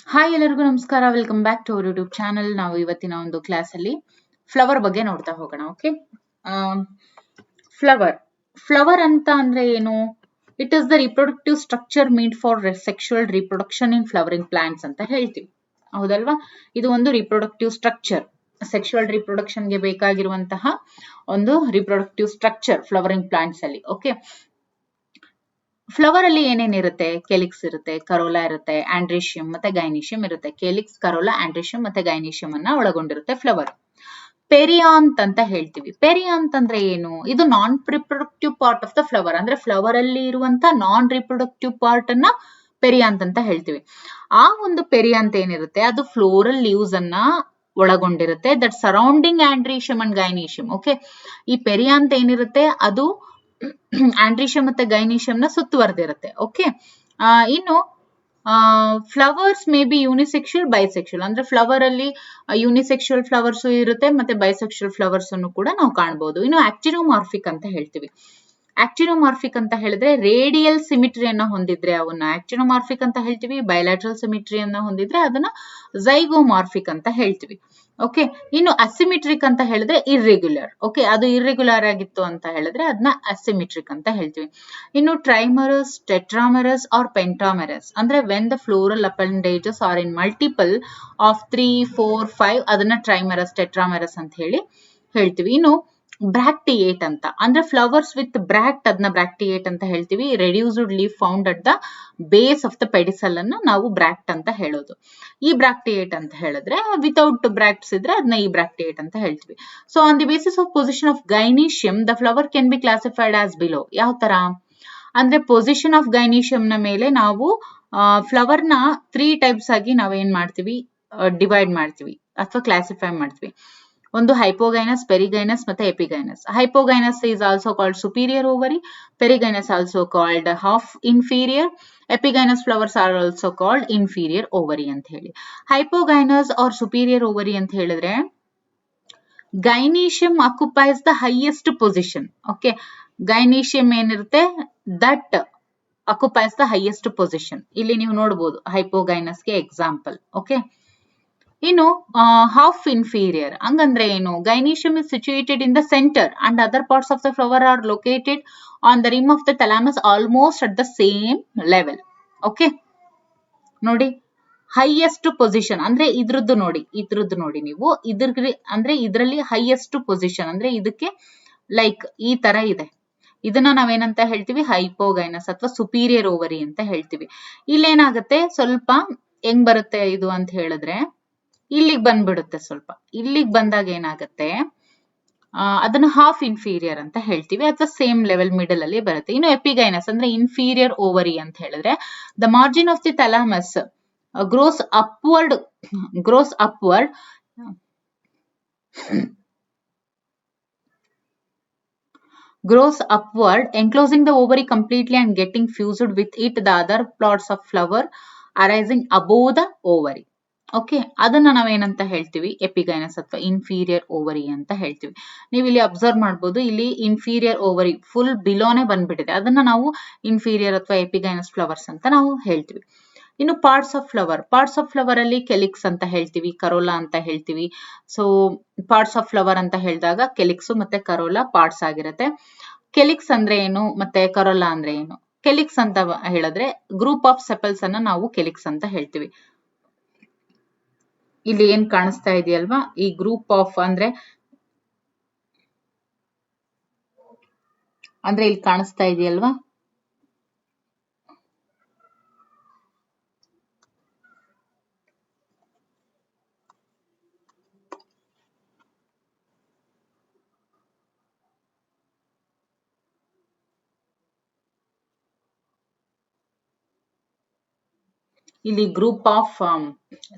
Hi ಎಲ್ಲರಿಗೂ ನಮಸ್ಕಾರ. Welcome back to our YouTube channel. ನಾವು ಇವತ್ತಿನ ಒಂದು ಕ್ಲಾಸ್ ಅಲ್ಲಿ ಫ್ಲವರ್ ಬಗ್ಗೆ ನೋಡ್ತಾ ಹೋಗೋಣ. ಓಕೆ, ಫ್ಲವರ್ ಫ್ಲವರ್ ಅಂತ ಅಂದ್ರೆ ಏನು? It is the reproductive structure mid for sexual reproduction in flowering plants ಅಂತ ಹೇಳ್ತೀವಿ, ಹೌದಲ್ವಾ? ಇದು ಒಂದು ರಿಪ್ರೊಡಕ್ಟಿವ್ ಸ್ಟ್ರಕ್ಚರ್, ಸೆಕ್ಷುವಲ್ ರಿಪ್ರೊಡಕ್ಷನ್ ಗೆ ಬೇಕಾಗಿರುವಂತಹ ಒಂದು ರಿಪ್ರೊಡಕ್ಟಿವ್ ಸ್ಟ್ರಕ್ಚರ್ ಫ್ಲವರಿಂಗ್ ಪ್ಲಾಂಟ್ಸ್ ಅಲ್ಲಿ. ಓಕೆ, ಫ್ಲವರ್ ಅಲ್ಲಿ ಏನೇನಿರುತ್ತೆ? ಕೆಲಿಕ್ಸ್ ಇರುತ್ತೆ, ಕರೋಲಾ ಇರುತ್ತೆ, ಆಂಡ್ರೇಶಿಯಂ ಮತ್ತೆ ಗೈನೀಶಿಯಂ ಇರುತ್ತೆ. ಕೆಲಿಕ್ಸ್, ಕರೋಲಾ, ಆಂಡ್ರೇಶಿಯಂ ಮತ್ತೆ ಗೈನೀಶಿಯಂ ಅನ್ನ ಒಳಗೊಂಡಿರುತ್ತೆ ಫ್ಲವರ್. ಪೆರಿಯಾಂತ್ ಅಂತ ಹೇಳ್ತೀವಿ. ಪೆರಿಯಾಂತ್ ಅಂದ್ರೆ ಏನು? ಇದು non reproductive part of the flower, ಅಂದ್ರೆ ಫ್ಲವರ್ ಅಲ್ಲಿ ಇರುವಂತ ನಾನ್ ರಿಪ್ರೊಡಕ್ಟಿವ್ ಪಾರ್ಟ್ ಅನ್ನ ಪೆರಿಯಾಂತ್ ಅಂತ ಹೇಳ್ತೀವಿ. ಆ ಒಂದು ಪೆರಿಯಾಂತ್ ಏನಿರುತ್ತೆ ಅದು ಫ್ಲೋರಲ್ ಲೀವ್ಸ್ ಅನ್ನ ಒಳಗೊಂಡಿರುತ್ತೆ, ದಟ್ ಸರೌಂಡಿಂಗ್ ಆಂಡ್ರೇಶಿಯಂ ಅಂಡ್ ಗೈನೀಶಿಯಂ. ಓಕೆ, ಈ ಪೆರಿಯಾಂತ್ ಏನಿರುತ್ತೆ ಅದು ಆಂಡ್ರೀಶಿಯಂ ಮತ್ತೆ ಗೈನೀಶಿಯಂ ನ ಸುತ್ತುವರೆದಿರುತ್ತೆ. ಓಕೆ, ಇನ್ನು flowers may be unisexual, bisexual. ಅಂದ್ರೆ ಫ್ಲವರ್ ಅಲ್ಲಿ ಯೂನಿಸೆಕ್ಷುವಲ್ ಫ್ಲವರ್ಸ್ ಇರುತ್ತೆ ಮತ್ತೆ ಬೈಸೆಕ್ಷುವಲ್ ಫ್ಲವರ್ಸ್ ಅನ್ನು ಕೂಡ ನಾವು ಕಾಣಬಹುದು. ಇನ್ನು ಆಕ್ಟಿನೋಮಾರ್ಫಿಕ್ ಅಂತ ಹೇಳ್ತೀವಿ. ಆಕ್ಟಿನೋಮಾರ್ಫಿಕ್ ಅಂತ ಹೇಳಿದ್ರೆ ರೇಡಿಯಲ್ ಸಿಮಿಟ್ರಿಯನ್ನ ಹೊಂದಿದ್ರೆ ಅವನ್ನ ಆಕ್ಟಿನೋಮಾರ್ಫಿಕ್ ಅಂತ ಹೇಳ್ತೀವಿ. ಬೈಲ್ಯಾಟ್ರಲ್ ಸಿಮಿಟ್ರಿಯನ್ನ ಹೊಂದಿದ್ರೆ ಅದನ್ನ ಝೈಗೋಮಾರ್ಫಿಕ್ ಅಂತ ಹೇಳ್ತೀವಿ. ಓಕೆ, ಇನ್ನು ಅಸಿಮಿಟ್ರಿಕ್ ಅಂತ ಹೇಳಿದ್ರೆ ಇರ್ರೆಗ್ಯುಲರ್. ಓಕೆ, ಅದು ಇರ್ರೆಗ್ಯುಲರ್ ಆಗಿತ್ತು ಅಂತ ಹೇಳಿದ್ರೆ ಅದನ್ನ ಅಸಿಮಿಟ್ರಿಕ್ ಅಂತ ಹೇಳ್ತೀವಿ. ಇನ್ನು ಟ್ರೈಮರಸ್, ಟೆಟ್ರಾಮರಸ್ ಆರ್ ಪೆಂಟಾಮರಸ್ ಅಂದ್ರೆ when the floral appendages are in multiple of 3, 4, 5 ಅದನ್ನ ಟ್ರೈಮರಸ್, ಟೆಟ್ರಾಮರಸ್ ಅಂತ ಹೇಳ್ತೀವಿ. ಇನ್ನು ಬ್ರಾಕ್ಟಿಯೇಟ್ ಅಂತ ಅಂದ್ರೆ ಫ್ಲವರ್ಸ್ ವಿತ್ ಬ್ರಾಕ್ಟ್, ಅದನ್ನ ಬ್ರಾಕ್ಟಿಯೇಟ್ ಅಂತ ಹೇಳ್ತೀವಿ. Reduced leaf found at the base of the pedicel ಅನ್ನ ನಾವು ಬ್ರಾಕ್ಟ್ ಅಂತ ಹೇಳೋದು. ಈ ಬ್ರಾಕ್ಟಿಯೇಟ್ ಅಂತ ಹೇಳಿದ್ರೆ ವಿತೌಟ್ ಬ್ರಾಕ್ಟ್ಸ್ ಇದ್ರೆ ಅದನ್ನ ಈ ಬ್ರಾಕ್ಟಿಯೇಟ್ ಅಂತ ಹೇಳ್ತೀವಿ. So on the basis of position of gynoecium the flower can be classified as below. ಯಾವ ತರ ಅಂದ್ರೆ ಪೊಸಿಷನ್ ಆಫ್ ಗೈನೀಶಿಯಂ ನ ಮೇಲೆ ನಾವು ಫ್ಲವರ್ ನ 3 ಟೈಪ್ಸ್ ಆಗಿ ನಾವೇನ್ ಮಾಡ್ತೀವಿ, ಡಿವೈಡ್ ಮಾಡ್ತೀವಿ ಅಥವಾ ಕ್ಲಾಸಿಫೈ ಮಾಡ್ತೀವಿ. ಒಂದು ಹೈಪೋಗೈನಸ್, ಪೆರಿಗೈನಸ್ ಮತ್ತೆ epigynous. Hypogynous is also called superior ovary, perigynous also called half inferior, epigynous flowers are also called inferior ovary ಅಂತ ಹೇಳಿ. ಹೈಪೋಗೈನಸ್ ಆರ್ ಸುಪೀರಿಯರ್ ಓವರಿ ಅಂತ ಹೇಳಿದ್ರೆ gynoecium occupies the highest position. Okay, gynoecium ಏನಿರುತ್ತೆ that occupies the highest position. ಇಲ್ಲಿ ನೀವು ನೋಡಬಹುದು ಹೈಪೋಗೈನಸ್ಗೆ example. Okay, ಇನ್ನು ಹಾಫ್ ಇನ್ಫೀರಿಯರ್ ಹಂಗಂದ್ರೆ ಏನು? Gynoecium is situated in the centre and other parts of the flower are located on the rim of the thalamus almost at the same level. Okay, ನೋಡಿ highest position ಅಂದ್ರೆ ಇದ್ರದ್ದು ನೋಡಿ ನೀವು ಅಂದ್ರೆ ಇದರಲ್ಲಿ ಹೈಯೆಸ್ಟ್ ಪೊಸಿಷನ್ ಅಂದ್ರೆ ಇದಕ್ಕೆ ಲೈಕ್ ಈ ತರ ಇದೆ. ಇದನ್ನ ನಾವೇನಂತ ಹೇಳ್ತೀವಿ? ಹೈಪೋಗೈನಸ್ ಅಥವಾ ಸುಪೀರಿಯರ್ ಓವರಿ ಅಂತ ಹೇಳ್ತೀವಿ. ಇಲ್ಲೇನಾಗುತ್ತೆ, ಸ್ವಲ್ಪ ಹೆಂಗ್ ಬರುತ್ತೆ ಇದು ಅಂತ ಹೇಳಿದ್ರೆ ಇಲ್ಲಿಗೆ ಬಂದ್ಬಿಡುತ್ತೆ. ಸ್ವಲ್ಪ ಇಲ್ಲಿಗೆ ಬಂದಾಗ ಏನಾಗುತ್ತೆ, ಅದನ್ನ ಹಾಫ್ ಇನ್ಫೀರಿಯರ್ ಅಂತ ಹೇಳ್ತೀವಿ ಅಥವಾ ಸೇಮ್ ಲೆವೆಲ್ ಮಿಡಲ್ ಅಲ್ಲಿ ಬರುತ್ತೆ. ಇನ್ನು ಎಪಿಗೈನಸ್ ಅಂದ್ರೆ ಇನ್ಫೀರಿಯರ್ ಓವರಿ ಅಂತ ಹೇಳಿದ್ರೆ the margin of the thalamus grows upward enclosing the ovary completely and getting fused with it the other plots of flower arising above the ovary. Okay, ಅದನ್ನ ನಾವೇನಂತ ಹೇಳ್ತೀವಿ? Epigynous ಅಥವಾ ಇನ್ಫೀರಿಯರ್ ಓವರಿ ಅಂತ ಹೇಳ್ತೀವಿ. ನೀವು ಇಲ್ಲಿ ಅಬ್ಸರ್ವ್ ಮಾಡ್ಬೋದು, ಇಲ್ಲಿ ಇನ್ಫೀರಿಯರ್ ಓವರಿ ಫುಲ್ ಬಿಲೋನೆ ಬಂದ್ಬಿಟ್ಟಿದೆ. ಅದನ್ನ ನಾವು ಇನ್ಫೀರಿಯರ್ ಅಥವಾ ಎಪಿಗೈನಸ್ ಫ್ಲವರ್ಸ್ ಅಂತ ನಾವು ಹೇಳ್ತೀವಿ. ಇನ್ನು ಪಾರ್ಟ್ಸ್ ಆಫ್ ಫ್ಲವರ್ ಅಲ್ಲಿ ಕೆಲಿಕ್ಸ್ ಅಂತ ಹೇಳ್ತೀವಿ, ಕರೋಲಾ ಅಂತ ಹೇಳ್ತೀವಿ. ಸೊ ಪಾರ್ಟ್ಸ್ ಆಫ್ ಫ್ಲವರ್ ಅಂತ ಹೇಳಿದಾಗ ಕೆಲಿಕ್ಸ್ ಮತ್ತೆ ಕರೋಲಾ ಪಾರ್ಟ್ಸ್ ಆಗಿರುತ್ತೆ. ಕೆಲಿಕ್ಸ್ ಅಂದ್ರೆ ಏನು ಮತ್ತೆ ಕರೋಲಾ ಅಂದ್ರೆ ಏನು? ಕೆಲಿಕ್ಸ್ ಅಂತ ಹೇಳಿದ್ರೆ ಗ್ರೂಪ್ ಆಫ್ ಸೆಪಲ್ಸ್ ಅನ್ನ ನಾವು ಕೆಲಿಕ್ಸ್ ಅಂತ ಹೇಳ್ತೀವಿ. ಇಲ್ಲಿ ಏನ್ ಕಾಣಿಸ್ತಾ ಇದೆಯಲ್ವಾ, ಈ ಗ್ರೂಪ್ ಆಫ್ ಅಂದ್ರೆ ಇಲ್ಲಿ ಕಾಣಿಸ್ತಾ ಇದೆಯಲ್ವಾ, ಇಲ್ಲಿ ಗ್ರೂಪ್ ಆಫ್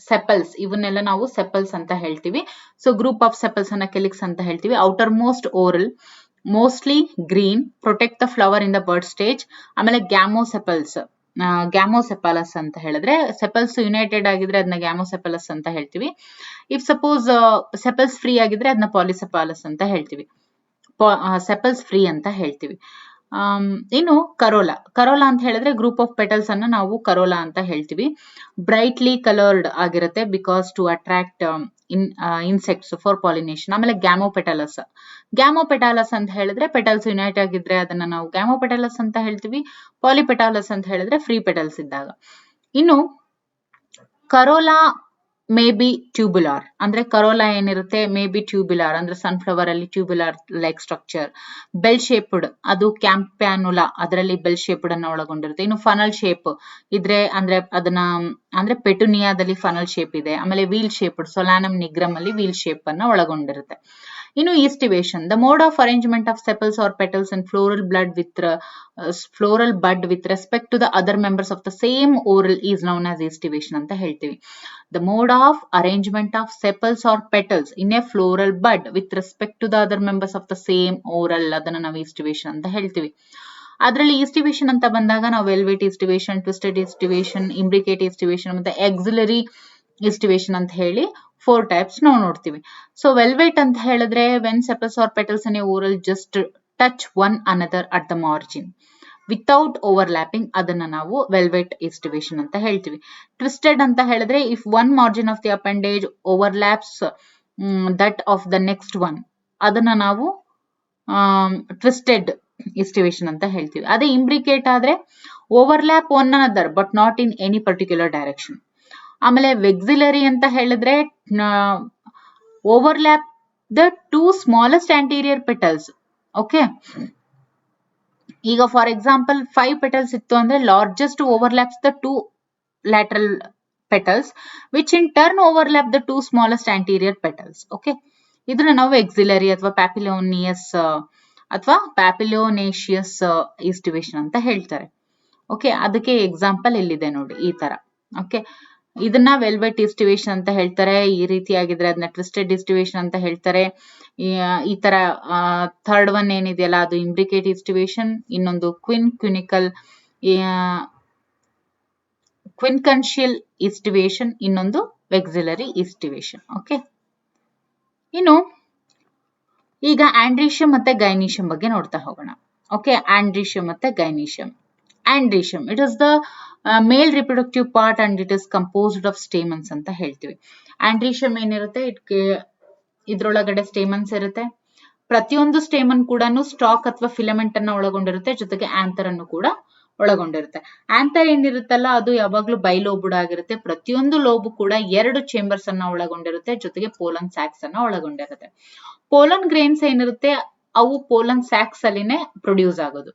ಸೆಪಲ್ಸ್, ಇವನ್ನೆಲ್ಲ ನಾವು ಸೆಪಲ್ಸ್ ಅಂತ ಹೇಳ್ತೀವಿ. ಸೊ ಗ್ರೂಪ್ ಆಫ್ ಸೆಪಲ್ಸ್ ಅನ್ನ ಕೆಲಿಕ್ಸ್ ಅಂತ ಹೇಳ್ತೀವಿ. Outer most oral, mostly green, protect the flower in the bird stage. ಆಮೇಲೆ ಗ್ಯಾಮೋಸೆಪಾಲಸ್ ಅಂತ ಹೇಳಿದ್ರೆ ಸೆಪಲ್ಸ್ ಯುನೈಟೆಡ್ ಆಗಿದ್ರೆ ಅದನ್ನ ಗ್ಯಾಮೋಸೆಪಾಲಸ್ ಅಂತ ಹೇಳ್ತೀವಿ. ಇಫ್ ಸಪೋಸ್ ಸೆಪಲ್ಸ್ ಫ್ರೀ ಆಗಿದ್ರೆ ಅದನ್ನ ಪಾಲಿಸೆಪಾಲಸ್ ಅಂತ ಹೇಳ್ತೀವಿ. ಸೆಪಲ್ಸ್ ಫ್ರೀ ಅಂತ ಹೇಳ್ತೀವಿ. ಇನ್ನು ಕರೋಲಾ ಅಂತ ಹೇಳಿದ್ರೆ ಗ್ರೂಪ್ ಆಫ್ ಪೆಟಲ್ಸ್ ಅನ್ನ ನಾವು ಕರೋಲಾ ಅಂತ ಹೇಳ್ತೀವಿ. ಬ್ರೈಟ್ಲಿ ಕಲರ್ಡ್ ಆಗಿರುತ್ತೆ because to attract insects for pollination. ಆಮೇಲೆ ಗ್ಯಾಮೋಪೆಟಾಲಸ್ ಅಂತ ಹೇಳಿದ್ರೆ ಪೆಟಲ್ಸ್ ಯುನೈಟ್ ಆಗಿದ್ರೆ ಅದನ್ನ ನಾವು ಗ್ಯಾಮೋಪೆಟಾಲಸ್ ಅಂತ ಹೇಳ್ತೀವಿ. ಪಾಲಿಪೆಟಾಲಸ್ ಅಂತ ಹೇಳಿದ್ರೆ ಫ್ರೀ ಪೆಟಲ್ಸ್ ಇದ್ದಾಗ. ಇನ್ನು ಕರೋಲಾ ಮೇ ಬಿ ಟ್ಯೂಬುಲಾರ್ ಅಂದ್ರೆ ಕರೋಲಾ ಏನಿರುತ್ತೆ ಮೇ ಬಿ ಟ್ಯೂಬುಲಾರ್ ಅಂದ್ರೆ ಸನ್ಫ್ಲವರ್ ಅಲ್ಲಿ ಟ್ಯೂಬುಲಾರ್ ಲೈಕ್ ಸ್ಟ್ರಕ್ಚರ್. ಬೆಲ್ ಶೇಪ್ಡ್ ಅದು ಕ್ಯಾಂಪ್ಯಾನುಲಾ ಅದರಲ್ಲಿ ಬೆಲ್ ಶೇಪ್ಡ್ ಅನ್ನ ಒಳಗೊಂಡಿರುತ್ತೆ. ಇನ್ನು ಫನಲ್ ಶೇಪ್ ಇದ್ರೆ ಅಂದ್ರೆ ಅದನ್ನ ಅಂದ್ರೆ ಪೆಟುನಿಯಾದಲ್ಲಿ ಫನಲ್ ಶೇಪ್ ಇದೆ. ಆಮೇಲೆ ವೀಲ್ ಶೇಪ್ಡ್ ಸೊಲಾನಮ್ ನಿಗ್ರಮ್ ಅಲ್ಲಿ ವೀಲ್ ಶೇಪ್ ಅನ್ನ ಒಳಗೊಂಡಿರುತ್ತೆ. ಇನ್ನು aestivation the mode of arrangement of sepals or petals and floral bud with respect to the other members of the same whorl is known as aestivation ಅಂತ ಹೇಳ್ತೀವಿ. The mode of arrangement of sepals or petals in a floral bud with respect to the other members of the same oral ಅದನ್ನ ನಾವು ಈಸ್ಟಿವೇಶನ್ ಅಂತ ಹೇಳ್ತೀವಿ. ಅದರಲ್ಲಿ ಈಸ್ಟಿವೇಶನ್ ಅಂತ ಬಂದಾಗ ನಾವು ವೆಲ್ವೆಟ್ ಈಸ್ಟಿವೇಶನ್, ಟ್ವಿಸ್ಟೆಡ್ ಈಸ್ಟಿವೇಶನ್, ಇಂಬ್ರಿಕೇಟ್ ಈಸ್ಟಿವೇಶನ್ ಮತ್ತೆ ಎಕ್ಸಿಲರಿ ಈಸ್ಟಿವೇಶನ್ ಅಂತ ಹೇಳಿ 4 ಟೈಪ್ಸ್ ನಾವು ನೋಡ್ತೀವಿ. ಸೊ ವೆಲ್ವೆಟ್ ಅಂತ ಹೇಳಿದ್ರೆ when sepals or petals in a whorl just touch one another at the margin without overlapping ಅದನ್ನ ನಾವು ವೆಲ್ವೆಟ್ ಈಸ್ಟಿವೇಶನ್ ಅಂತ ಹೇಳ್ತೀವಿ. ಟ್ವಿಸ್ಟೆಡ್ ಅಂತ ಹೇಳಿದ್ರೆ if one margin of the appendage overlaps that of the next one ಅದನ್ನ ನಾವು twisted aestivation ಅಂತ ಹೇಳ್ತೀವಿ. ಅದೇ ಇಂಬ್ರಿಕೇಟ್ ಆದ್ರೆ overlap one another but not in any particular direction. ಆಮೇಲೆ ವೆಕ್ಸಿಲರಿ ಅಂತ ಹೇಳಿದ್ರೆ overlap the 2 smallest anterior petals. Okay, ಈಗ ಫಾರ್ ಎಕ್ಸಾಂಪಲ್ 5 ಪೆಟಲ್ಸ್ ಇತ್ತು ಅಂದ್ರೆ largest overlaps the 2 lateral petals which in turn overlap the 2 smallest anterior petals. Okay, ಇದನ್ನ ನಾವು ಎಕ್ಸಿಲರಿ ಅಥವಾ ಪ್ಯಾಪಿಲೋನೇಷಿಯಸ್ ಈಸ್ಟಿವೇಶನ್ ಅಂತ ಹೇಳ್ತಾರೆ. ಓಕೆ, ಅದಕ್ಕೆ ಎಕ್ಸಾಂಪಲ್ ಇಲ್ಲಿದೆ ನೋಡಿ ಈ ತರ. ಓಕೆ, ಇದನ್ನ ವೆಲ್ವೆಟ್ ಈಸ್ಟಿವೇಶನ್ ಅಂತ ಹೇಳ್ತಾರೆ. ಈ ರೀತಿಯಾಗಿದ್ರೆ ಅದನ್ನ ಟ್ವಿಸ್ಟೆಡ್ ಈಸ್ಟಿವೇಶನ್ ಅಂತ ಹೇಳ್ತಾರೆ. ಈ ತರ ಥರ್ಡ್ ಒನ್ ಏನಿದೆಯಲ್ಲ ಅದು ಇಂಬ್ರಿಕೇಟ್ ಈಸ್ಟಿವೇಶನ್, ಇನ್ನೊಂದು ಕ್ವಿನ್ಕನ್ಶಿಯಲ್ ಈಸ್ಟಿವೇಶನ್, ಇನ್ನೊಂದು ವೆಕ್ಸಿಲರಿ ಈಸ್ಟಿವೇಶನ್. ಓಕೆ, ಇನ್ನು ಈಗ ಆಂಡ್ರೀಶಿಯಂ ಮತ್ತೆ ಗೈನೀಶಿಯಂ ಬಗ್ಗೆ ನೋಡ್ತಾ ಹೋಗೋಣ. ಓಕೆ, ಆಂಡ್ರೀಶಿಯಂ ಮತ್ತೆ gynoecium. Androecium it is the male reproductive part and it is composed of stamens ಅಂತ ಹೇಳ್ತೀವಿ. ಆಂಡ್ರೀಶಿಯಂ ಏನಿರುತ್ತೆ ಇದ್ರೊಳಗಡೆ ಸ್ಟೇಮನ್ಸ್ ಇರುತ್ತೆ. ಪ್ರತಿಯೊಂದು ಸ್ಟೇಮನ್ ಕೂಡ ಸ್ಟಾಕ್ ಅಥವಾ ಫಿಲಮೆಂಟ್ ಅನ್ನ ಒಳಗೊಂಡಿರುತ್ತೆ, ಜೊತೆಗೆ ಆಂಥರ್ ಅನ್ನು ಕೂಡ ಒಳಗೊಂಡಿರುತ್ತೆ. ಆಂಥರ್ ಏನಿರುತ್ತಲ್ಲ ಅದು ಯಾವಾಗ್ಲೂ ಬೈಲೋಬುಡ್ ಆಗಿರುತ್ತೆ. ಪ್ರತಿಯೊಂದು ಲೋಬು ಕೂಡ 2 ಚೇಂಬರ್ಸ್ ಅನ್ನ ಒಳಗೊಂಡಿರುತ್ತೆ, ಜೊತೆಗೆ ಪೋಲನ್ ಸ್ಯಾಕ್ಸ್ ಅನ್ನ ಒಳಗೊಂಡಿರುತ್ತೆ. ಪೋಲನ್ ಗ್ರೇನ್ಸ್ ಏನಿರುತ್ತೆ ಅವು ಪೋಲನ್ ಸ್ಯಾಕ್ಸ್ ಅಲ್ಲಿನೇ ಪ್ರೊಡ್ಯೂಸ್ ಆಗೋದು.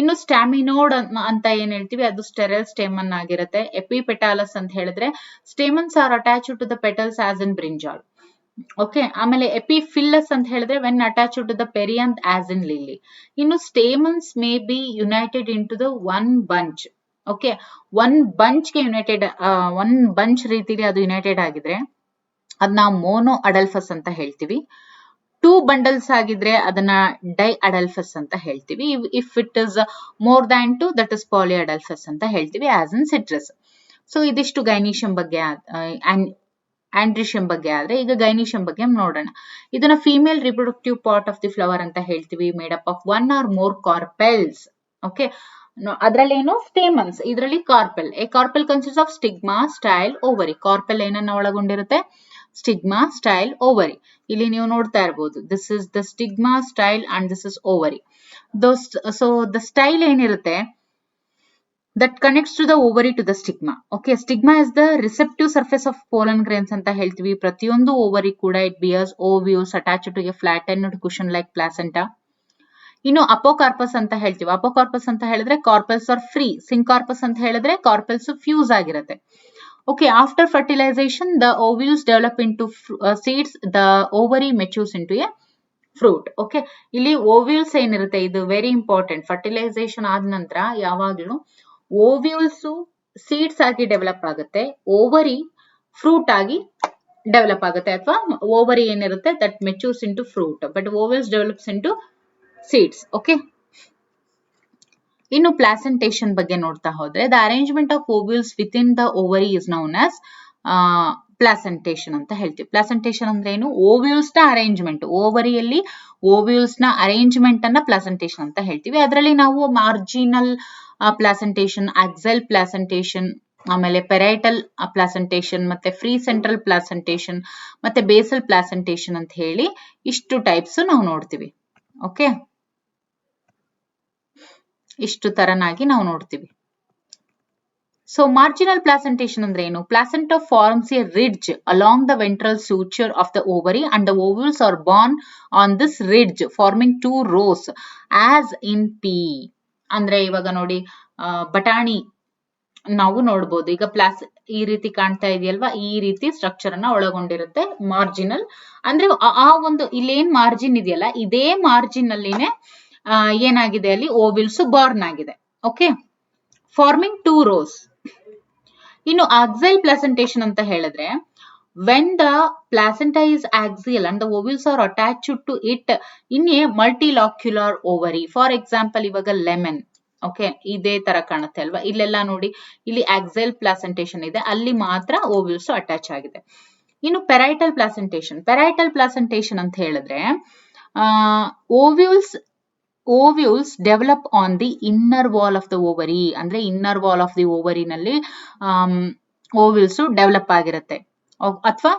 ಇನ್ನು ಸ್ಟಾಮಿನೋಡ್ ಅಂತ ಏನ್ ಹೇಳ್ತೀವಿ ಅದು ಸ್ಟೆರಲ್ ಸ್ಟೇಮನ್ ಆಗಿರುತ್ತೆ. ಎಪಿಪೆಟಾಲಸ್ ಅಂತ ಹೇಳಿದ್ರೆ stamens are attach to the petals as in brinjal. Okay, ಆಮೇಲೆ ಎಪಿಫಿಲ್ಲಸ್ ಅಂತ ಹೇಳಿದ್ರೆ when attach to the perianth as in lily. ಇನ್ನು stamens may be united into the one bunch. Okay, one bunch ರೀತಿಲಿ ಅದು United ಆಗಿದ್ರೆ ಅದನ್ನ mono ಅಡಲ್ಫಸ್ ಅಂತ ಹೇಳ್ತೀವಿ. 2 ಬಂಡಲ್ಸ್ ಆಗಿದ್ರೆ ಅದನ್ನ ಡೈ ಅಡಲ್ಫಸ್ ಅಂತ ಹೇಳ್ತೀವಿ. If it is more than 2 that is polyadelphous ಅಂತ ಹೇಳ್ತೀವಿ ಆಸ್ ಇನ್ ಸಿಟ್ರಸ್. ಸೊ ಇದಿಷ್ಟು ಗೈನೀಶಿಯಂ ಬಗ್ಗೆ ಆಂಡ್ರೀಶಿಯಂ ಬಗ್ಗೆ ಆದ್ರೆ ಈಗ ಗೈನೀಶಿಯಂ ಬಗ್ಗೆ ನೋಡೋಣ. ಇದನ್ನ female reproductive part of the flower ಅಂತ ಹೇಳ್ತೀವಿ, made up of 1 or more carpels. Okay, ಅದ್ರಲ್ಲಿ ಏನು ಸ್ಟೇಮನ್ಸ್, ಇದರಲ್ಲಿ carpel. A carpel consist of stigma, style, ovary. Carpel ಏನನ್ನ ಒಳಗೊಂಡಿರುತ್ತೆ? Stigma, style, ovary. ಇಲ್ಲಿ ನೀವು ನೋಡ್ತಾ ಇರಬಹುದು this is the stigma, style and this is ovary. So the style ಏನಿರುತ್ತೆ that connects to the ovary to the stigma. Okay, stigma is the receptive surface of pollen grains ಅಂತ ಹೇಳ್ತೀವಿ. ಪ್ರತಿಯೊಂದು ovary ಕೂಡ it bears ovules attached to a flattened cushion like placenta. ಇನ್ನು ಅಪೋಕಾರ್ಪಸ್ ಅಂತ ಹೇಳ್ತೀವಿ. ಅಪೋಕಾರ್ಪಸ್ ಅಂತ ಹೇಳಿದ್ರೆ ಕಾರ್ಪಲ್ಸ್ ಆರ್ ಫ್ರೀ. ಸಿಂಕಾರ್ಪಸ್ ಅಂತ ಹೇಳಿದ್ರೆ ಕಾರ್ಪಲ್ಸ್ ಫ್ಯೂಸ್ ಆಗಿರುತ್ತೆ. Okay, after fertilization the ovules develop into seeds, the ovary matures into a fruit. Okay, ಇಲ್ಲಿ ಓವ್ಯೂಲ್ಸ್ ಏನಿರುತ್ತೆ ಇದು ವೆರಿ ಇಂಪಾರ್ಟೆಂಟ್. ಫರ್ಟಿಲೈಸೇಷನ್ ಆದ ನಂತರ ಯಾವಾಗ್ಲೂ ಓವ್ಯೂಲ್ಸ್ ಸೀಡ್ಸ್ ಆಗಿ ಡೆವಲಪ್ ಆಗುತ್ತೆ, ಓವರಿ ಫ್ರೂಟ್ ಆಗಿ ಡೆವಲಪ್ ಆಗುತ್ತೆ, ಅಥವಾ ಓವರಿ ಏನಿರುತ್ತೆ that matures into fruit but ovules develops into seeds. Okay, ಇನ್ನು ಪ್ಲಾಸೆಂಟೇಷನ್ ಬಗ್ಗೆ ನೋಡ್ತಾ ಹೋದ್ರೆ the arrangement of ovules within the ovary is known as placentation ಅಂತ ಹೇಳ್ತೀವಿ. ಪ್ಲಾಸೆಂಟೇಶನ್ ಅಂದ್ರೆ ಏನು? ಓವ್ಯೂಲ್ಸ್ ನ ಅರೇಂಜ್ಮೆಂಟ್, ಓವರಿಯಲ್ಲಿ ಓವ್ಯೂಲ್ಸ್ ನ ಅರೇಂಜ್ಮೆಂಟ್ ಅನ್ನ ಪ್ಲಾಸೆಂಟೇಶನ್ ಅಂತ ಹೇಳ್ತೀವಿ. ಅದರಲ್ಲಿ ನಾವು ಮಾರ್ಜಿನಲ್ ಪ್ಲಾಸೆಂಟೇಶನ್, ಆಕ್ಸೈಲ್ ಪ್ಲಾಸೆಂಟೇಶನ್, ಆಮೇಲೆ ಪೆರೈಟಲ್ ಪ್ಲಾಸೆಂಟೇಶನ್, ಮತ್ತೆ ಫ್ರೀ ಸೆಂಟ್ರಲ್ ಪ್ಲಾಸೆಂಟೇಶನ್, ಮತ್ತೆ ಬೇಸಲ್ ಪ್ಲಾಸೆಂಟೇಶನ್ ಅಂತ ಹೇಳಿ ಇಷ್ಟು ಟೈಪ್ಸ್ ನಾವು ನೋಡ್ತೀವಿ. ಓಕೆ, ಇಷ್ಟು ತರನಾಗಿ ನಾವು ನೋಡ್ತೀವಿ. ಸೊ ಮಾರ್ಜಿನಲ್ ಪ್ಲಾಸೆಂಟೇಶನ್ ಅಂದ್ರೆ ಏನು? Placenta forms a ridge along the ventral suture of the ovary and the ovules are borne on this ridge forming 2 rows as in pea. ಅಂದ್ರೆ ಇವಾಗ ನೋಡಿ, ಬಟಾಣಿ ನಾವು ನೋಡ್ಬೋದು. ಈಗ ಈ ರೀತಿ ಕಾಣ್ತಾ ಇದೆಯಲ್ವಾ, ಈ ರೀತಿ ಸ್ಟ್ರಕ್ಚರ್ ಅನ್ನ ಒಳಗೊಂಡಿರುತ್ತೆ ಮಾರ್ಜಿನಲ್. ಅಂದ್ರೆ ಆ ಒಂದು ಇಲ್ಲೇನ್ ಮಾರ್ಜಿನ್ ಇದೆಯಲ್ಲ, ಇದೇ ಮಾರ್ಜಿನ್ ಅಲ್ಲಿನೇ ಏನಾಗಿದೆ, ಅಲ್ಲಿ ಓವಿಲ್ಸ್ ಬಾರ್ನ್ ಆಗಿದೆ. Okay, farming 2 rows. ಇನ್ನು ಆಕ್ಸೈಲ್ ಪ್ಲಾಸೆಂಟೇಶನ್ ಅಂತ ಹೇಳಿದ್ರೆ, when the placenta is axial and the ovules are attached to it in a multilocular ovary. For example, ಇವಾಗ ಲೆಮನ್. ಓಕೆ, ಇದೇ ತರ ಕಾಣುತ್ತೆ ಅಲ್ವಾ? ಇಲ್ಲೆಲ್ಲ ನೋಡಿ, ಇಲ್ಲಿ ಆಕ್ಸೈಲ್ ಪ್ಲಾಸೆಂಟೇಶನ್ ಇದೆ, ಅಲ್ಲಿ ಮಾತ್ರ ಓವ್ಯೂಲ್ಸ್ ಅಟ್ಯಾಚ್ ಆಗಿದೆ. ಇನ್ನು ಪೆರೈಟಲ್ ಪ್ಲಾಸೆಂಟೇಶನ್. ಪೆರೈಟಲ್ ಪ್ಲಾಸೆಂಟೇಶನ್ ಅಂತ ಹೇಳಿದ್ರೆ, ovules develop on the inner wall of the ovary. ಅಂದ್ರೆ ಇನ್ನರ್ ವಾಲ್ ಆಫ್ ದಿ ಓವರಿನಲ್ಲಿ ಓವ್ಯೂಲ್ಸ್ ಡೆವಲಪ್ ಆಗಿರುತ್ತೆ, ಅಥವಾ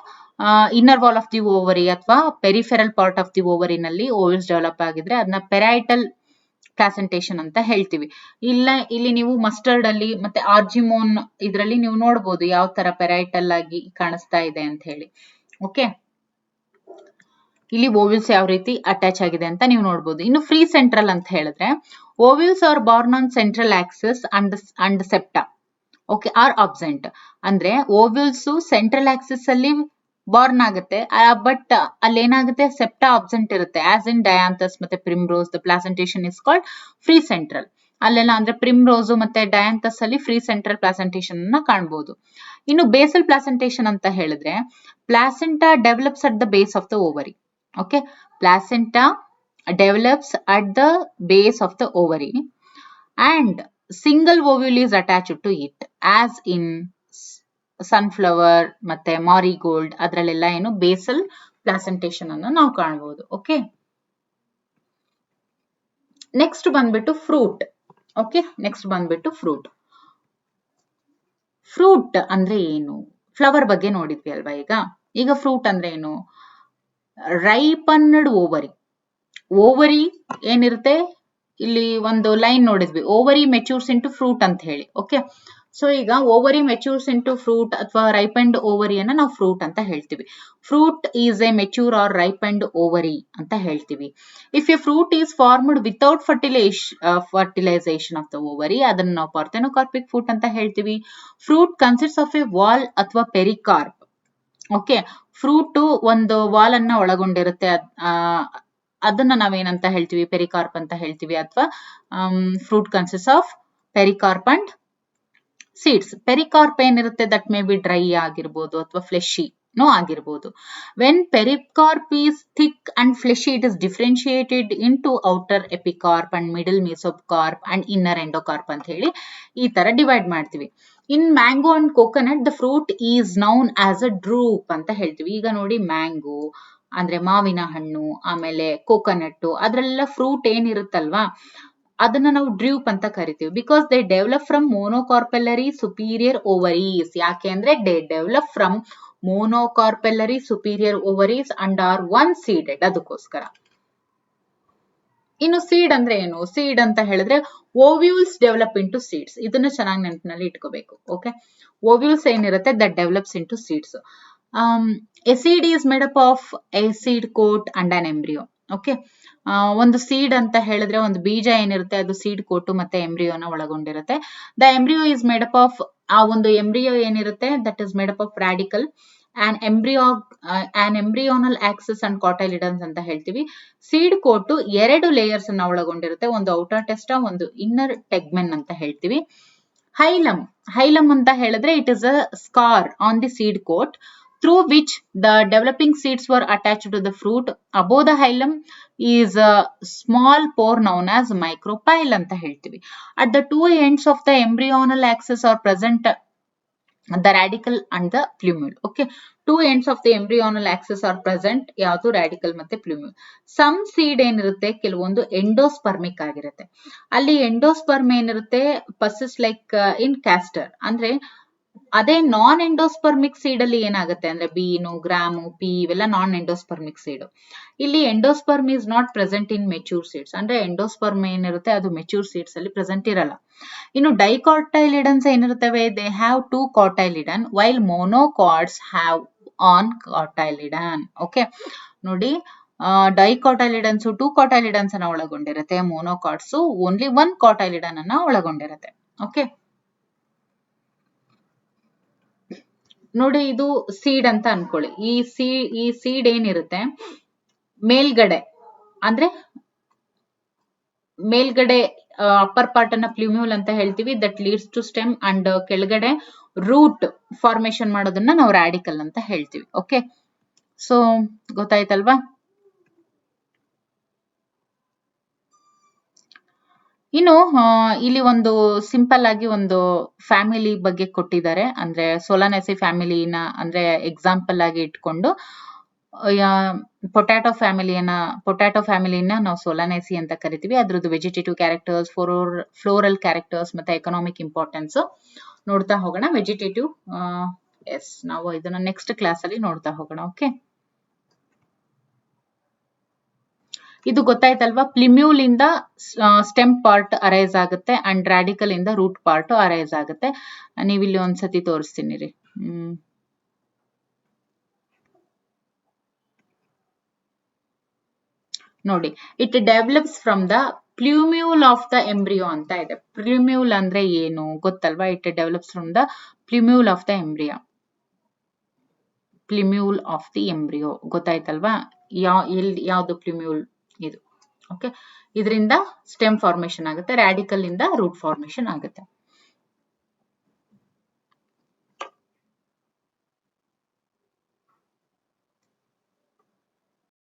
inner wall of the ovary ಅಥವಾ ಪೆರಿಫೆರಲ್ ಪಾರ್ಟ್ ಆಫ್ ದಿ ಓವರಿನಲ್ಲಿ ಓವ್ಯೂಲ್ಸ್ ಡೆವಲಪ್ ಆಗಿದ್ರೆ ಅದನ್ನ ಪೆರೈಟಲ್ ಪ್ಲಾಸೆಂಟೇಶನ್ ಅಂತ ಹೇಳ್ತೀವಿ. ಇಲ್ಲಿ ನೀವು ಮಸ್ಟರ್ಡ್ ಅಲ್ಲಿ ಮತ್ತೆ ಆರ್ಜಿಮೋನ್ ಇದರಲ್ಲಿ ನೀವು ನೋಡಬಹುದು ಯಾವ ತರ ಪೆರೈಟಲ್ ಆಗಿ ಕಾಣಿಸ್ತಾ ಇದೆ ಅಂತ ಹೇಳಿ. ಓಕೆ, ಇಲ್ಲಿ ಓವ್ಯೂಲ್ಸ್ ಯಾವ ರೀತಿ ಅಟ್ಯಾಚ್ ಆಗಿದೆ ಅಂತ ನೀವು ನೋಡಬಹುದು. ಇನ್ನು ಫ್ರೀ ಸೆಂಟ್ರಲ್ ಅಂತ ಹೇಳಿದ್ರೆ, ovules are borne on central axis and septa. Okay, are absent. ಅಂದ್ರೆ ಓವ್ಯೂಲ್ಸ್ ಸೆಂಟ್ರಲ್ ಆಕ್ಸಿಸ್ ಅಲ್ಲಿ ಬಾರ್ನ್ ಆಗುತ್ತೆ, ಬಟ್ ಅಲ್ಲಿ ಏನಾಗುತ್ತೆ, ಸೆಪ್ಟಾ ಅಬ್ಸೆಂಟ್ ಇರುತ್ತೆ. ಆಸ್ ಇನ್ ಡಯಾಂಥಸ್ ಮತ್ತೆ primrose, the placentation is called free central. ಅಲ್ಲೆಲ್ಲ ಅಂದ್ರೆ ಪ್ರಿಮ್ರೋಸ್ ಮತ್ತೆ ಡಯಾಂಥಸ್ ಅಲ್ಲಿ ಫ್ರೀ ಸೆಂಟ್ರಲ್ ಪ್ಲಾಸೆಂಟೇಶನ್ ಅನ್ನ ಕಾಣಬಹುದು. ಇನ್ನು ಬೇಸಲ್ ಪ್ಲಾಸೆಂಟೇಶನ್ ಅಂತ ಹೇಳಿದ್ರೆ, placenta develops at the base of the ovary. Okay, placenta develops at the base of the ovary and single ovule is attached to it, as in sunflower ಮತ್ತೆ ಮಾರಿಗೋಲ್ಡ್. ಅದರಲ್ಲೆಲ್ಲ ಏನು basal ಪ್ಲಾಸೆಂಟೇಶನ್ ಅನ್ನು ನಾವು ಕಾಣಬಹುದು. ಓಕೆ, ನೆಕ್ಸ್ಟ್ ಬಂದ್ಬಿಟ್ಟು fruit. Okay, next ಬಂದ್ಬಿಟ್ಟು fruit. Fruit ಅಂದ್ರೆ ಏನು? ಫ್ಲವರ್ ಬಗ್ಗೆ ನೋಡಿದ್ವಿ ಅಲ್ವಾ? ಈಗ ಫ್ರೂಟ್ ಅಂದ್ರೆ ಏನು? ರೈಪನ್ಡ್ ಓವರಿ. ಓವರಿ ಏನಿರುತ್ತೆ, ಇಲ್ಲಿ ಒಂದು ಲೈನ್ ನೋಡಿದ್ವಿ, ಓವರಿ ಮೆಚೂರ್ಸ್ ಇಂಟು ಫ್ರೂಟ್ ಅಂತ ಹೇಳಿ. ಓಕೆ, ಸೊ ಈಗ ಓವರಿ ಮೆಚೂರ್ಸ್ ಇಂಟು ಫ್ರೂಟ್ ಅಥವಾ ರೈಪೆಂಡ್ ಓವರಿಯನ್ನ ನಾವು ಫ್ರೂಟ್ ಅಂತ ಹೇಳ್ತೀವಿ. Fruit is a mature or ripened ovary ಅಂತ ಹೇಳ್ತೀವಿ. If a fruit is formed without fertilisation of the ovary, ಅದನ್ನ ನಾವು ಪಾರ್ಥೆನೋಕಾರ್ಪಿಕ್ ಫ್ರೂಟ್ ಅಂತ ಹೇಳ್ತೀವಿ. Fruit consist of a wall ಅಥವಾ ಪೆರಿಕಾರ್ಪ್. ಓಕೆ, ಫ್ರೂಟ್ ಒಂದು ವಾಲ್ ಅನ್ನ ಒಳಗೊಂಡಿರುತ್ತೆ, ಅದನ್ನ ನಾವೇನಂತ ಹೇಳ್ತೀವಿ, ಪೆರಿಕಾರ್ಪ್ ಅಂತ ಹೇಳ್ತೀವಿ. ಅಥವಾ fruit consist of pericarp and seeds. Pericarp ಏನಿರುತ್ತೆ, ದಟ್ ಮೇ ಬಿ ಡ್ರೈ ಆಗಿರ್ಬೋದು ಅಥವಾ ಫ್ಲೆಶಿ ನೋ ಆಗಿರ್ಬೋದು. When pericarp is thick and fleshy, it is differentiated into outer epicarp and middle mesocarp and inner endocarp ಅಂತ ಹೇಳಿ ಈ ತರ ಡಿವೈಡ್ ಮಾಡ್ತೀವಿ. In mango and coconut, the fruit is known as a drupe ಅಂತ ಹೇಳ್ತೀವಿ. ಈಗ ನೋಡಿ, ಮ್ಯಾಂಗೋ ಅಂದ್ರೆ ಮಾವಿನ ಹಣ್ಣು, ಆಮೇಲೆ ಕೋಕೋನಟ್, ಅದ್ರಲ್ಲೆಲ್ಲ ಫ್ರೂಟ್ ಏನಿರುತ್ತಲ್ವಾ, ಅದನ್ನ ನಾವು ಡ್ರೂಪ್ ಅಂತ ಕರಿತೀವಿ. Because they develop from monocarpellary superior ovaries. ಯಾಕೆ ಅಂದ್ರೆ they develop from monocarpellary superior ovaries and are one seeded, ಅದಕ್ಕೋಸ್ಕರ. ಇನ್ನು ಸೀಡ್ ಅಂದ್ರೆ ಏನು? ಸೀಡ್ ಅಂತ ಹೇಳಿದ್ರೆ ಓವ್ಯೂಲ್ಸ್ ಡೆವಲಪ್ ಇಂಟು ಸೀಡ್ಸ್. ಇದನ್ನ ಚೆನ್ನಾಗಿ ನೆನಪಿನಲ್ಲಿ ಇಟ್ಕೋಬೇಕು. ಓಕೆ, ಓವ್ಯೂಲ್ಸ್ ಏನಿರುತ್ತೆ that develops into seeds. A seed is made up of a seed coat and an embryo. Okay, ಒಂದು ಸೀಡ್ ಅಂತ ಹೇಳಿದ್ರೆ ಒಂದು ಬೀಜ ಏನಿರುತ್ತೆ ಅದು ಸೀಡ್ ಕೋಟು ಮತ್ತೆ ಎಂಬ್ರಿಯೋನ ಒಳಗೊಂಡಿರುತ್ತೆ. The embryo is made up of, ಆ ಒಂದು ಎಂಬ್ರಿಯೋ ಏನಿರುತ್ತೆ that is made up of radicle, an embryonal axis and cotyledons ಅಂತ ಹೇಳ್ತೀವಿ. ಸೀಡ್ ಕೋಟು 2 ಲೇಯರ್ಸ್ ಅನ್ನ ಒಳಗೊಂಡಿರುತ್ತೆ, ಒಂದು ಔಟರ್ ಟೆಸ್ಟಾ, ಒಂದು ಇನ್ನರ್ ಟೆಗ್ಮೆನ್ ಅಂತ ಹೇಳ್ತೀವಿ. ಹೈಲಮ್ ಅಂತ ಹೇಳಿದ್ರೆ it is a scar on the seed coat through which the developing seeds were attached to the fruit. Above the hilum is a small pore known as micropyle ಅಂತ ಹೇಳ್ತೀವಿ. At the 2 ends of the embryonal axis are present the radical and the plumule. Okay, two ends of the embryonal axis are present. ಯಾವುದು radical ಮತ್ತೆ plumule. some seed ಏನಿರುತ್ತೆ ಕೆಲವೊಂದು endospermic ಆಗಿರುತ್ತೆ. ಅಲ್ಲಿ endosperm ಏನಿರುತ್ತೆ persists like in castor. ಅಂದ್ರೆ ಅದೇ ನಾನ್ endospermic seed ಅಲ್ಲಿ ಏನಾಗುತ್ತೆ ಅಂದ್ರೆ ಬೀನು, ಗ್ರಾಮು, ಪಿ ಇವೆಲ್ಲ ನಾನ್ ಎಂಡೋಸ್ಪರ್ಮಿಕ್ ಸೀಡ್. ಇಲ್ಲಿ endosperm is not present in mature seeds. ಅಂದ್ರೆ ಎಂಡೋಸ್ಪರ್ಮ್ ಏನಿರುತ್ತೆ ಅದು ಮೆಚೂರ್ ಸೀಡ್ಸ್ ಅಲ್ಲಿ ಪ್ರೆಸೆಂಟ್ ಇರಲ್ಲ. ಇನ್ನು ಡೈಕಾಟೈಲಿಡನ್ಸ್ ಏನಿರುತ್ತವೆ, they have 2 cotyledon while monocots have one cotyledon. Okay ನೋಡಿ, ಡೈಕಾಟೈಲಿಡನ್ಸ್ 2 ಕಾಟೈಲಿಡನ್ಸ್ ಅನ್ನ ಒಳಗೊಂಡಿರುತ್ತೆ, ಮೊನೋಕಾಟ್ಸ್ ಓನ್ಲಿ 1 ಕಾಟೈಲಿಡನ್ ಅನ್ನ ಒಳಗೊಂಡಿರುತ್ತೆ. ಓಕೆ ನೋಡಿ, ಇದು ಸೀಡ್ ಅಂತ ಅನ್ಕೊಳ್ಳಿ. ಈ ಸೀಡ್ ಏನಿರುತ್ತೆ ಮೇಲ್ಗಡೆ ಅಂದ್ರೆ ಮೇಲ್ಗಡೆ ಅಪ್ಪರ್ ಪಾರ್ಟ್ ಅನ್ನ ಪ್ಲ್ಯೂಮ್ಯೂಲ್ ಅಂತ ಹೇಳ್ತೀವಿ, that leads to stem. And ಕೆಳಗಡೆ ರೂಟ್ ಫಾರ್ಮೇಶನ್ ಮಾಡೋದನ್ನ ನಾವು ರಾಡಿಕಲ್ ಅಂತ ಹೇಳ್ತೀವಿ. ಓಕೆ, ಸೊ ಗೊತ್ತಾಯ್ತಲ್ವಾ? ಇನ್ನು ಇಲ್ಲಿ ಒಂದು ಸಿಂಪಲ್ ಆಗಿ ಒಂದು ಫ್ಯಾಮಿಲಿ ಬಗ್ಗೆ ಕೊಟ್ಟಿದ್ದಾರೆ. ಅಂದ್ರೆ ಸೊಲಾನೆಸಿ ಫ್ಯಾಮಿಲಿನ ಅಂದ್ರೆ ಎಕ್ಸಾಂಪಲ್ ಆಗಿ ಇಟ್ಕೊಂಡು ಪೊಟ್ಯಾಟೊ ಫ್ಯಾಮಿಲಿನ ನಾವು ಸೊಲಾನೆಸಿ ಅಂತ ಕರಿತೀವಿ. ಅದ್ರದ್ದು ವೆಜಿಟೇಟಿವ್ ಕ್ಯಾರೆಕ್ಟರ್ಸ್, ಫ್ಲೋರಲ್ ಕ್ಯಾರೆಕ್ಟರ್ಸ್ ಮತ್ತೆ ಎಕನಾಮಿಕ್ ಇಂಪಾರ್ಟೆನ್ಸ್ ನೋಡ್ತಾ ಹೋಗೋಣ. ವೆಜಿಟೇಟಿವ್ ಎಸ್, ನಾವು ಇದನ್ನ ನೆಕ್ಸ್ಟ್ ಕ್ಲಾಸ್ ಅಲ್ಲಿ ನೋಡ್ತಾ ಹೋಗೋಣ. ಓಕೆ, ಇದು ಗೊತ್ತಾಯ್ತಲ್ವಾ? ಪ್ಲಿಮ್ಯೂಲ್ ಇಂದ ಸ್ಟೆಮ್ ಪಾರ್ಟ್ ಅರೈಸ್ ಆಗುತ್ತೆ ಅಂಡ್ ರಾಡಿಕಲ್ ಇಂದ ರೂಟ್ ಪಾರ್ಟ್ ಅರೈಸ್ ಆಗುತ್ತೆ. ನೀವಿಲ್ಲಿ ಒಂದ್ಸತಿ ತೋರಿಸ್ತೀನಿ ರೀ. ನೋಡಿ, it develops from the plumule of the embryo ಅಂತ ಇದೆ. ಪ್ಲ್ಯೂಮ್ಯೂಲ್ ಅಂದ್ರೆ ಏನು ಗೊತ್ತಲ್ವಾ? It develops from the plumule of the embryo. Plumule of the embryo ಗೊತ್ತಾಯ್ತಲ್ವಾ? ಯಾವ್ದು ಪ್ಲ್ಯೂಮ್ಯೂಲ್? ಇದು. ಓಕೆ, ಇದರಿಂದ ಸ್ಟೆಮ್ ಫಾರ್ಮೇಶನ್ ಆಗುತ್ತೆ, ರಾಡಿಕಲ್ ಇಂದ ರೂಟ್ ಫಾರ್ಮೇಶನ್ ಆಗುತ್ತೆ.